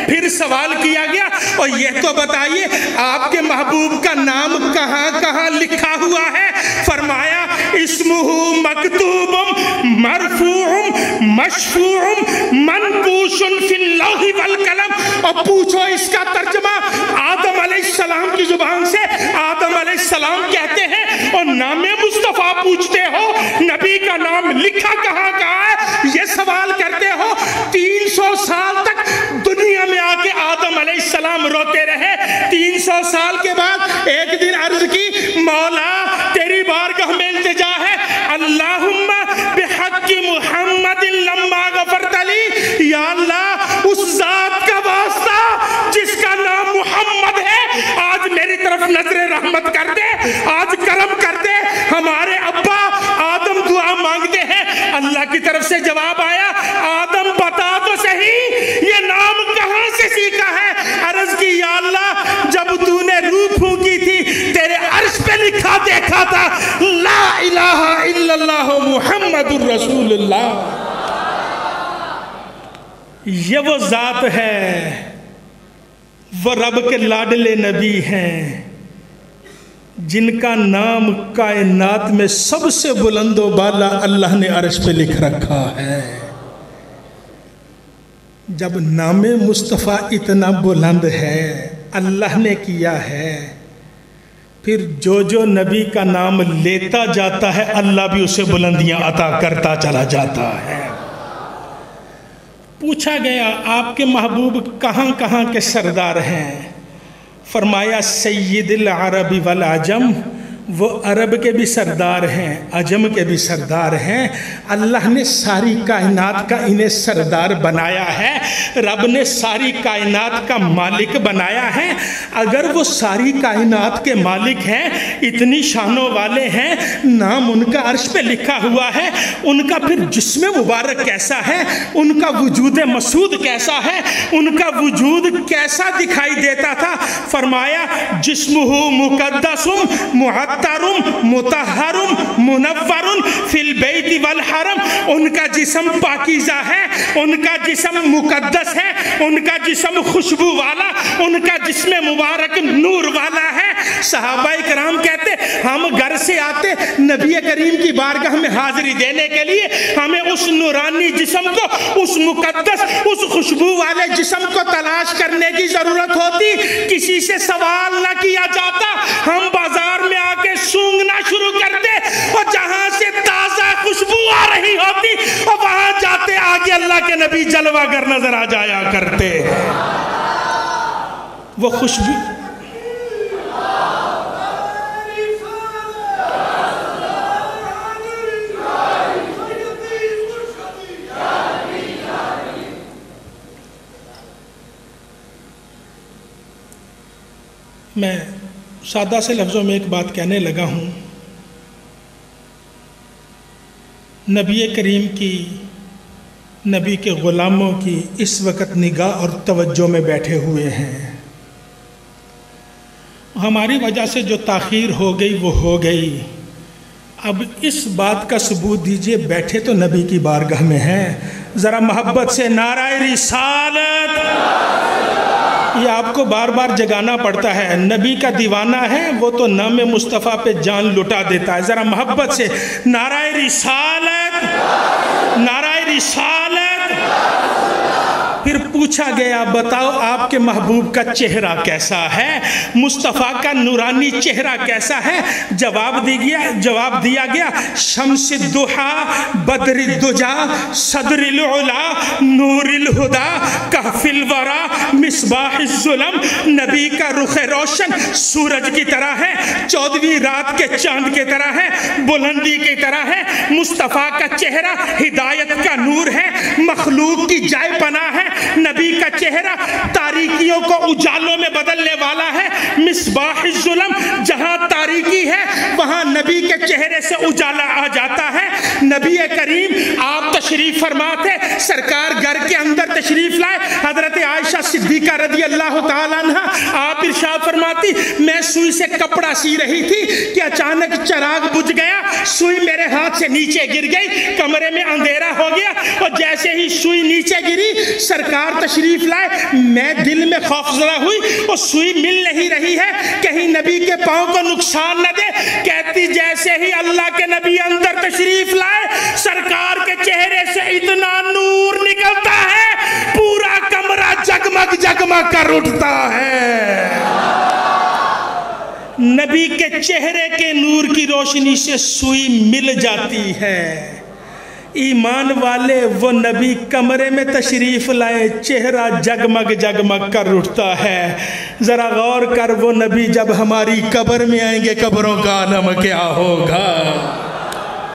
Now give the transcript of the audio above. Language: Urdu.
پھر سوال کیا گیا اور یہ تو بتائیے آپ کے محبوب کا نام کہاں کہاں لکھا ہوا ہے؟ فرمایا اسمہ مکتوب مرفوع مشفوع منقوش فی اللوح والقلم. اور پوچھو اس کا ترجمہ آدم علیہ السلام کی زبان سے. آدم علیہ السلام کہتے ہیں اور نام مصطفیٰ پوچھتے ہو نبی کا نام لکھا کہاں کہاں ہے؟ یہ سوال کرتے ہو. 300 سال تک دنیا میں آ کے آدم علیہ السلام روتے رہے. 300 سال کے بعد ایک دن عرض کی مولا تیری بارگاہ میں التجا ہے اللہم بحق محمد لما غفرت لی. یا اللہ اس ذات کا واسطہ جس کا نام محمد ہے آج میری طرف نظر رحمت کر دے, آج کرم کر دے. ہمارے ابا آدم دعا مانگتے ہیں. اللہ کی طرف سے جواب آیا آدم بتا تو صحیح یہ نام کہاں سے سیکھا ہے؟ عرض کی یا اللہ جب تو نے روح پھونکی تھی تیرے عرش پہ لکھا دیکھا تھا لا الہ الا اللہ محمد الرسول اللہ. یہ وہ ذات ہے, وہ رب کے لاڈلے نبی ہیں جن کا نام کائنات میں سب سے بلند و بالا اللہ نے عرش پہ لکھ رکھا ہے. جب نام مصطفیٰ اتنا بلند ہے اللہ نے کیا ہے, پھر جو نبی کا نام لیتا جاتا ہے اللہ بھی اسے بلندیاں عطا کرتا چلا جاتا ہے. پوچھا گیا آپ کے محبوب کہاں کہاں کے سردار ہیں؟ فرمایا سید العرب والعجم, وہ عرب کے بھی سردار ہیں عجم کے بھی سردار ہیں. اللہ نے ساری کائنات کا انہیں سردار بنایا ہے, رب نے ساری کائنات کا مالک بنایا ہے. اگر وہ ساری کائنات کے مالک ہیں, اتنی شانوں والے ہیں, نام ان کا عرش پہ لکھا ہوا ہے, ان کا پھر جسم مبارک کیسا ہے, ان کا وجود مسعود کیسا ہے, ان کا وجود کیسا دکھائی دیتا تھا؟ فرمایا جسمہ مقدس محترم مطہرم منورن فی البیت والحرم. ان کا جسم پاکیزہ ہے, ان کا جسم مقدس ہے, ان کا جسم خوشبو والا, ان کا جسم مبارک نور والا ہے. صحابہ کرام کہتے ہم گھر سے آتے نبی کریم کی بارگاہ میں حاضری دینے کے لیے, ہمیں اس نورانی جسم کو, اس مقدس, اس خوشبو والے جسم کو تلاش کرنے کی ضرورت ہوتی. کسی سے سوال نہ کیا جاتا, ہم بازار میں آ کے سونگنا شروع کرتے اور جہاں سے تازہ خوشبو آ رہی ہوتی اور وہاں جاتے آگے اللہ کے نبی جلوہ گر نظر آ جایا کرتے. وہ خوشبو میں سادہ سے لفظوں میں ایک بات کہنے لگا ہوں. نبی کریم کی, نبی کے غلاموں کی اس وقت نگاہ اور توجہ میں بیٹھے ہوئے ہیں. ہماری وجہ سے جو تاخیر ہو گئی وہ ہو گئی. اب اس بات کا ثبوت دیجئے بیٹھے تو نبی کی بارگاہ میں ہیں. ذرا محبت سے نعرہ رسالت. یہ آپ کو بار بار جگانا پڑتا ہے. نبی کا دیوانہ ہے وہ تو نام مصطفیٰ پہ جان لٹا دیتا ہے. ذرا محبت سے نعرہ رسالت, نعرہ رسالت. پھر پوچھا گیا بتاؤ آپ کے محبوب کا چہرہ کیسا ہے, مصطفیٰ کا نورانی چہرہ کیسا ہے؟ جواب دیا گیا شمس الضحیٰ بدر الدجا صدر العلا نور الہدا کہف الورا مصباح الظلم. نبی کا رخ روشن سورج کی طرح ہے, 14ویں رات کے چاند کی طرح ہے, بلندی کی طرح ہے. مصطفیٰ کا چہرہ ہدایت کا نور ہے, مخلوق کی جائے پناہ ہے. نبی کا چہرہ تاریخ تاریکیوں کو اجالوں میں بدلنے والا ہے، مصباح الظلم، جہاں تاریکی ہے وہاں نبی کے چہرے سے اجالا آ جاتا ہے۔ نبی کریم آپ تشریف فرما تھے، سرکار گھر کے اندر تشریف لائے، حضرت عائشہ صدیقہ رضی اللہ تعالیٰ عنہ آپ ارشاد فرماتی میں سوئی سے کپڑا سی رہی تھی کہ اچانک چراغ بجھ گیا، سوئی میرے ہاتھ سے نیچے گر گئی، کمرے میں اندھیرا ہو گیا، اور جیسے ہی سوئی نیچے گری سرکار تشریف لائے، میں دل میں خوف زدہ ہوئی، اور سوئی مل نہیں رہی ہے، کہیں نبی کے پاؤں کو نقصان نہ دے۔ کہتی جیسے ہی اللہ کے نبی اندر تشریف لائے سرکار کے چہرے سے اتنا نور نکلتا ہے پورا کمرہ جگمگ جگمگ کر اٹھتا ہے۔ نبی کے چہرے کے نور کی روشنی سے سوئی مل جاتی ہے۔ ایمان والے وہ نبی کمرے میں تشریف لائے، چہرہ جگمگ جگمگ کر اٹھتا ہے۔ ذرا غور کر، وہ نبی جب ہماری قبر میں آئیں گے قبروں کا عالم کیا ہوگا؟